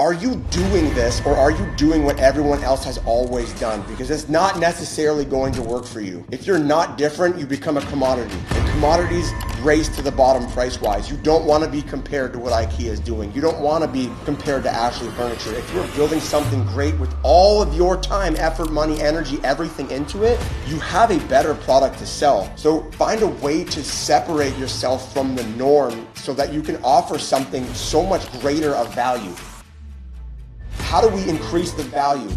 Are you doing this, or are you doing what everyone else has always done? Because it's not necessarily going to work for you. If you're not different, you become a commodity. And commodities race to the bottom price-wise. You don't want to be compared to what IKEA is doing. You don't want to be compared to Ashley Furniture. If you're building something great with all of your time, effort, money, energy, everything into it, you have a better product to sell. So find a way to separate yourself from the norm so that you can offer something so much greater of value. How do we increase the value?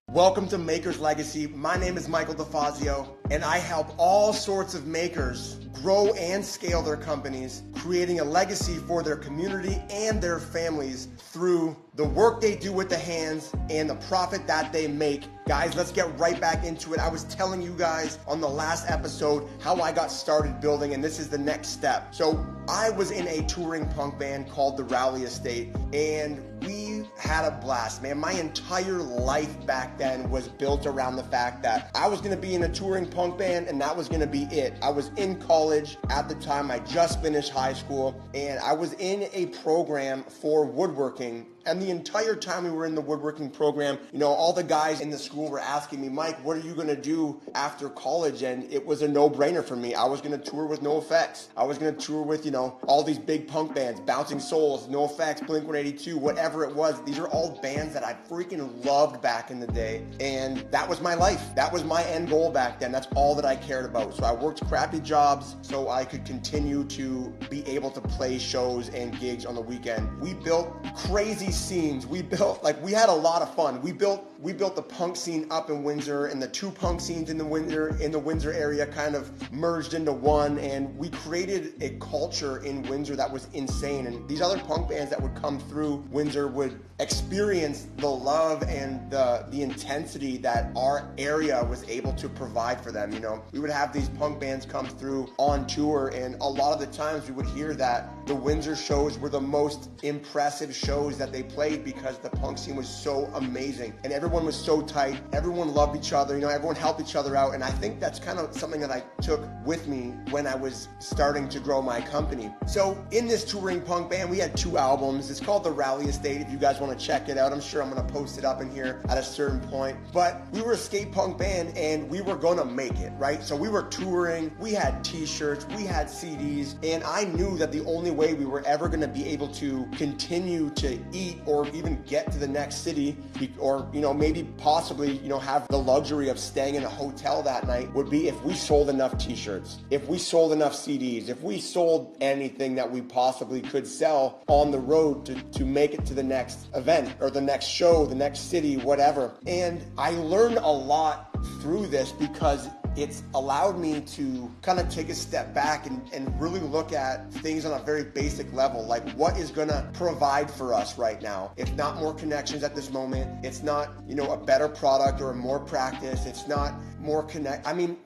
Welcome to Maker's Legacy. My name is Michael DiFazio, and I help all sorts of makers grow and scale their companies, creating a legacy for their community and their families through the work they do with the hands and the profit that they make. Guys, let's get right back into it. I was telling you guys on the last episode how I got started building, and this is the next step. So I was in a touring punk band called the Rowley Estate, and we had a blast, man. My entire life back then was built around the fact that I was gonna be in a touring punk band and that was gonna be it. I was in college at the time. I just finished high school, and I was in a program for woodworking. And the entire time we were in the woodworking program, you know, all the guys in the school were asking me, Mike, what are you gonna do after college? And it was a no-brainer for me. I was gonna tour with NoFX. I was gonna tour with, you know, all these big punk bands, Bouncing Souls, NoFX, Blink-182, whatever it was. These are all bands that I freaking loved back in the day. And that was my life. That was my end goal back then. That's all that I cared about. So I worked crappy jobs so I could continue to be able to play shows and gigs on the weekend. We built crazy scenes. We had a lot of fun. We built the punk scene up in Windsor, and the two punk scenes in the Windsor area kind of merged into one, and we created a culture in Windsor that was insane. And these other punk bands that would come through Windsor would experience the love and the intensity that our area was able to provide for them. You know, we would have these punk bands come through on tour, and a lot of the times we would hear that the Windsor shows were the most impressive shows that they played because the punk scene was so amazing and everyone was so tight. Everyone loved each other, you know, everyone helped each other out. And I think that's kind of something that I took with me when I was starting to grow my company. So in this touring punk band, we had 2 albums. It's called the Rowley Estate. If you guys want to check it out, I'm sure I'm going to post it up in here at a certain point. But we were a skate punk band and we were going to make it, right? So we were touring, we had t-shirts, we had CDs, and I knew that the only way we were ever going to be able to continue to eat or even get to the next city, or, you know, maybe possibly, you know, have the luxury of staying in a hotel that night would be if we sold enough t-shirts, if we sold enough CDs, if we sold anything that we possibly could sell on the road to make it to the next event or the next show, the next city, whatever. And I learned a lot through this because it's allowed me to kind of take a step back and really look at things on a very basic level, like what is going to provide for us right now. It's not more connections at this moment. It's not, you know, a better product or more practice. It's not more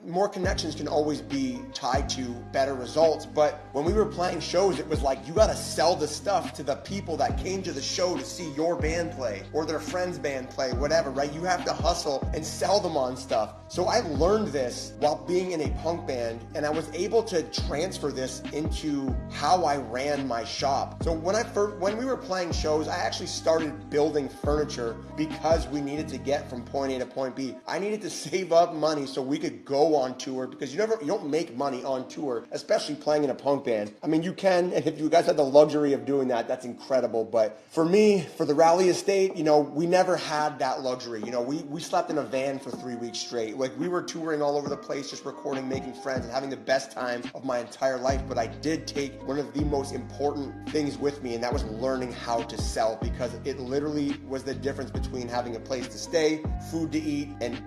more connections can always be tied to better results. But when we were playing shows, it was like, you got to sell the stuff to the people that came to the show to see your band play or their friend's band play, whatever, right? You have to hustle and sell them on stuff. So I learned this while being in a punk band, and I was able to transfer this into how I ran my shop. So when we were playing shows, I actually started building furniture because we needed to get from point A to point B. I needed to save up money so we could go on tour, because you don't make money on tour, especially playing in a punk band. I mean, you can, and if you guys had the luxury of doing that, that's incredible. But for me, for the Rowley Estate, you know, we never had that luxury. You know, we slept in a van for 3 weeks straight. Like, we were touring all over the place, just recording, making friends, and having the best time of my entire life. But I did take one of the most important things with me, and that was learning how to sell, because it literally was the difference between having a place to stay, food to eat, and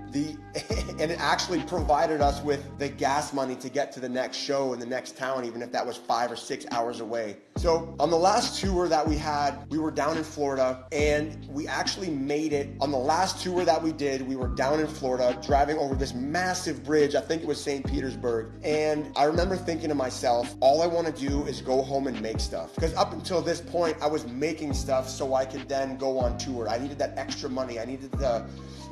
it actually provided us with the gas money to get to the next show in the next town, even if that was 5 or 6 hours away. So on the last tour that we had, we were down in Florida, and we actually made it. On the last tour that we did, we were down in Florida, driving over this massive bridge. I think it was St. Petersburg. And I remember thinking to myself, all I want to do is go home and make stuff. Because up until this point, I was making stuff so I could then go on tour. I needed that extra money. I needed the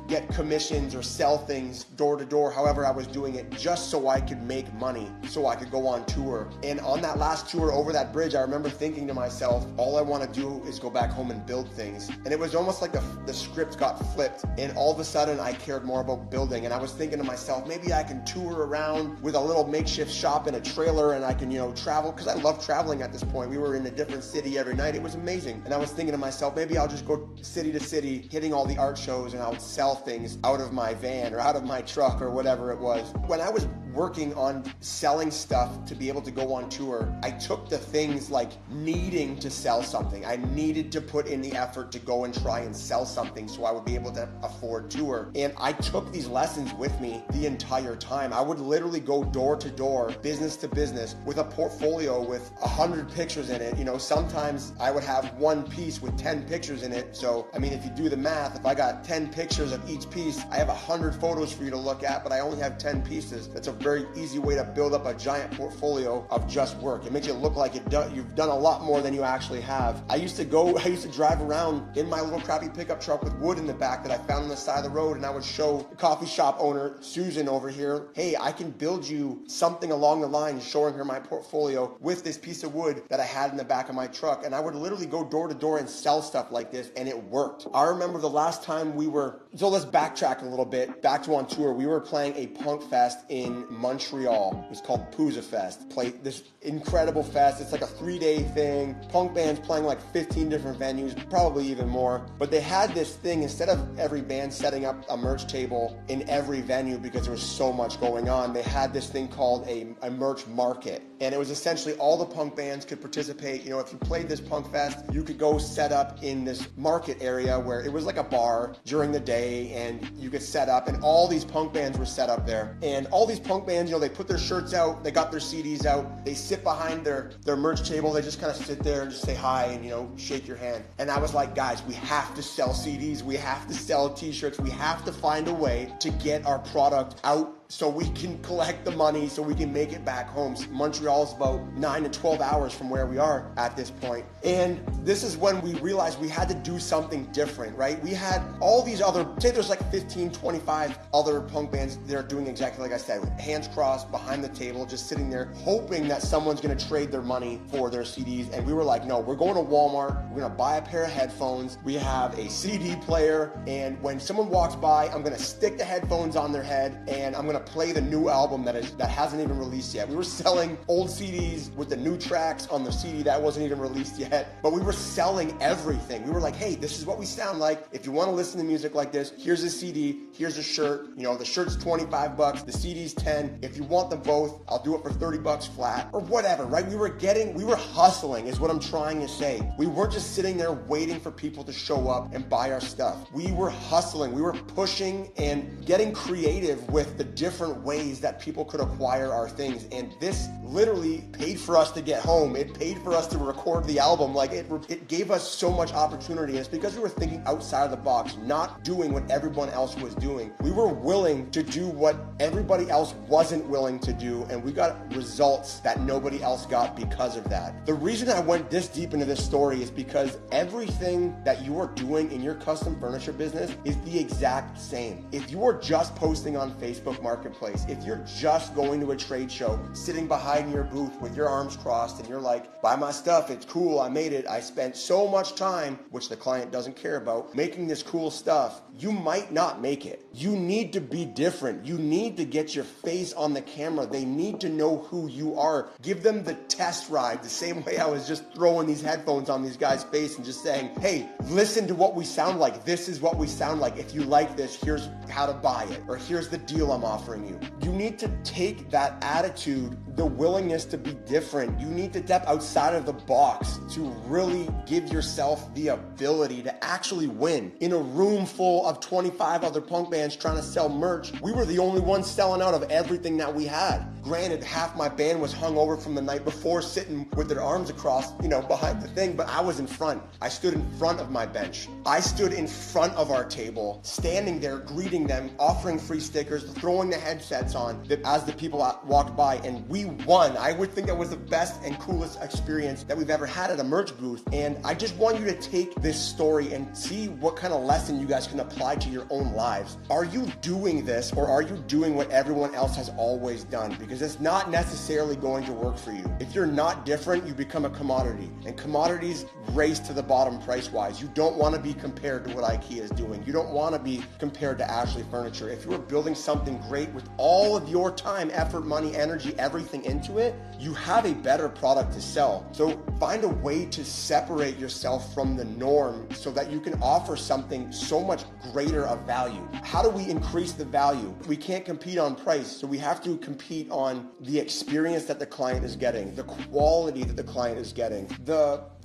get commissions or sell things door to door, however I was doing it, just so I could make money, so I could go on tour. And on that last tour over that bridge, I remember thinking to myself, all I want to do is go back home and build things. And it was almost like the script got flipped, and all of a sudden I cared more about building. And I was thinking to myself, maybe I can tour around with a little makeshift shop in a trailer, and I can, travel, because I love traveling at this point. We were in a different city every night. It was amazing. And I was thinking to myself, maybe I'll just go city to city, hitting all the art shows, and I would sell things out of my van or out of my truck or whatever it was. When I was working on selling stuff to be able to go on tour, I took the things like needing to sell something. I needed to put in the effort to go and try and sell something so I would be able to afford tour. And I took these lessons with me the entire time. I would literally go door to door, business to business, with a portfolio with 100 pictures in it. Sometimes I would have one piece with 10 pictures in it. So, if you do the math, if I got 10 pictures of each piece, I have 100 photos for you to look at, but I only have 10 pieces. That's a very easy way to build up a giant portfolio of just work. It makes you look like you've done a lot more than you actually have. I used to drive around in my little crappy pickup truck with wood in the back that I found on the side of the road, and I would show the coffee shop owner, Susan over here, hey, I can build you something along the line, showing her my portfolio with this piece of wood that I had in the back of my truck. And I would literally go door to door and sell stuff like this, and it worked. I remember the last time so let's backtrack a little bit, back to on tour. We were playing a punk fest in Montreal. It was called Pooza Fest. Played this incredible fest. It's like a 3-day thing. Punk bands playing like 15 different venues, probably even more. But they had this thing, instead of every band setting up a merch table in every venue because there was so much going on, they had this thing called a merch market. And it was essentially all the punk bands could participate. If you played this punk fest, you could go set up in this market area where it was like a bar during the day, and you could set up, and all these punk bands were set up there. And all these punk bands, they put their shirts out, they got their CDs out, they sit behind their merch table, they just kind of sit there and just say hi and, shake your hand. And I was like, guys, we have to sell CDs, we have to sell t-shirts, we have to find a way to get our product out so we can collect the money, so we can make it back home. Montreal is about 9 to 12 hours from where we are at this point. And this is when we realized we had to do something different, right? We had all these say there's like 15, 25 other punk bands that are doing exactly like I said, with hands crossed behind the table, just sitting there hoping that someone's gonna trade their money for their CDs. And we were like, no, we're going to Walmart, we're gonna buy a pair of headphones, we have a CD player, and when someone walks by, I'm gonna stick the headphones on their head, and I'm gonna play the new album that hasn't even released yet. We were selling old CDs with the new tracks on the CD that wasn't even released yet, but we were selling everything. We were like, hey, this is what we sound like. If you want to listen to music like this, here's a CD, here's a shirt. The shirt's $25, the CD's 10. If you want them both, I'll do it for $30 flat, or whatever, right? We were hustling is what I'm trying to say. We weren't just sitting there waiting for people to show up and buy our stuff. We were hustling. We were pushing and getting creative with the different ways that people could acquire our things. And this literally paid for us to get home. It paid for us to record the album. Like it gave us so much opportunity. And it's because we were thinking outside of the box, not doing what everyone else was doing. We were willing to do what everybody else wasn't willing to do. And we got results that nobody else got because of that. The reason I went this deep into this story is because everything that you are doing in your custom furniture business is the exact same. If you are just posting on Facebook Marketplace, if you're just going to a trade show, sitting behind your booth with your arms crossed, and you're like, buy my stuff, it's cool, I made it, I spent so much time, which the client doesn't care about, making this cool stuff, you might not make it. You need to be different. You need to get your face on the camera. They need to know who you are. Give them the test ride, the same way I was just throwing these headphones on these guys' face and just saying, hey, listen to what we sound like. This is what we sound like. If you like this, here's how to buy it, or here's the deal I'm offering you. You need to take that attitude, the willingness to be different. You need to step outside of the box to really give yourself the ability to actually win. In a room full of 25 other punk bands trying to sell merch, we were the only ones selling out of everything that we had. Granted, half my band was hungover from the night before, sitting with their arms across, behind the thing, but I was in front. I stood in front of my bench. I stood in front of our table, standing there, greeting them, offering free stickers, throwing the headsets on as the people walked by, and we won. I would think that was the best and coolest experience that we've ever had at a merch booth. And I just want you to take this story and see what kind of lesson you guys can apply to your own lives. Are you doing this, or are you doing what everyone else has always done? Because it's not necessarily going to work for you. If you're not different, you become a commodity, and commodities race to the bottom price-wise. You don't want to be compared to what IKEA is doing. You don't want to be compared to Ashley Furniture. If you're building something great with all of your time, effort, money, energy, everything into it, you have a better product to sell. So find a way to separate yourself from the norm so that you can offer something so much greater of value. How do we increase the value? We can't compete on price, so we have to compete on the experience that the client is getting, the quality that the client is getting,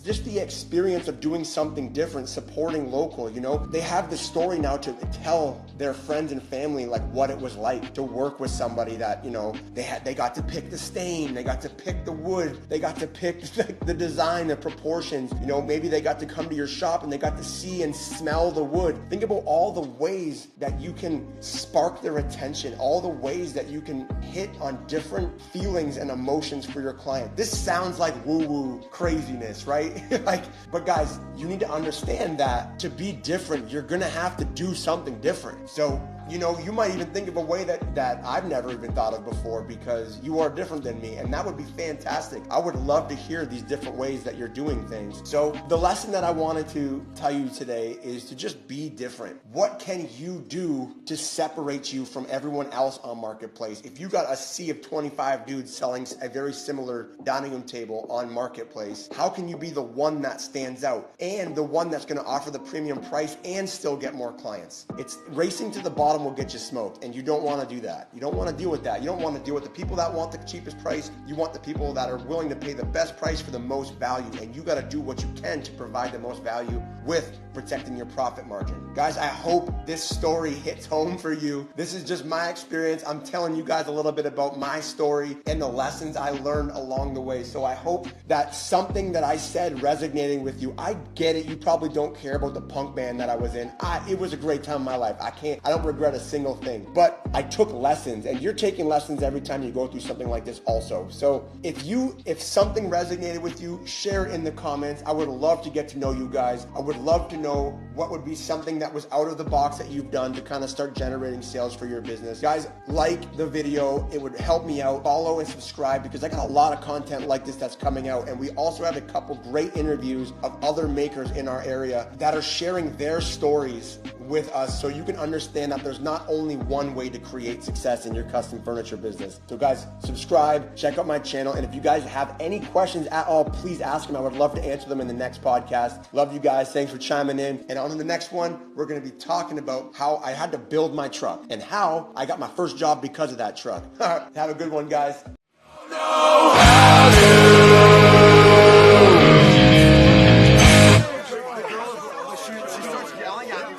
just the experience of doing something different, supporting local. They have the story now to tell their friends and family like what it was like to work with somebody that, they got to pick the stain, they got to pick the wood, they got to pick the design, the proportions. Maybe they got to come to your shop and they got to see and smell the wood. Think about all the ways that you can spark their attention, all the ways that you can hit on different feelings and emotions for your client. This sounds like woo-woo craziness, right? But guys, you need to understand that to be different, you're gonna have to do something different. So, you might even think of a way that I've never even thought of before, because you are different than me, and that would be fantastic. I would love to hear these different ways that you're doing things. So the lesson that I wanted to tell you today is to just be different. What can you do to separate you from everyone else on Marketplace? If you got a sea of 25 dudes selling a very similar dining room table on Marketplace, how can you be the one that stands out and the one that's going to offer the premium price and still get more clients? It's racing to the bottom will get you smoked, and you don't want to do that. You don't want to deal with that. You don't want to deal with the people that want the cheapest price. You want the people that are willing to pay the best price for the most value, and you got to do what you can to provide the most value with protecting your profit margin. Guys, I hope this story hits home for you. This is just my experience. I'm telling you guys a little bit about my story and the lessons I learned along the way. So I hope that something that I said resonating with you. I get it. You probably don't care about the punk band that I was in. It was a great time in my life. I don't regret a single thing, but I took lessons, and you're taking lessons every time you go through something like this also. So if something resonated with you, share it in the comments. I would love to get to know you guys. I would love to know what would be something that was out of the box that you've done to kind of start generating sales for your business. Guys, like the video. It would help me out. Follow and subscribe, because I got a lot of content like this that's coming out, and we also have a couple great interviews of other makers in our area that are sharing their stories with us, so you can understand that there's not only one way to create success in your custom furniture business. So guys, subscribe, check out my channel, and if you guys have any questions at all, please ask them. I would love to answer them in the next podcast. Love you guys. Thanks for chiming in. And on the next one, we're going to be talking about how I had to build my truck and how I got my first job because of that truck. Have a good one, guys. She starts yelling at me.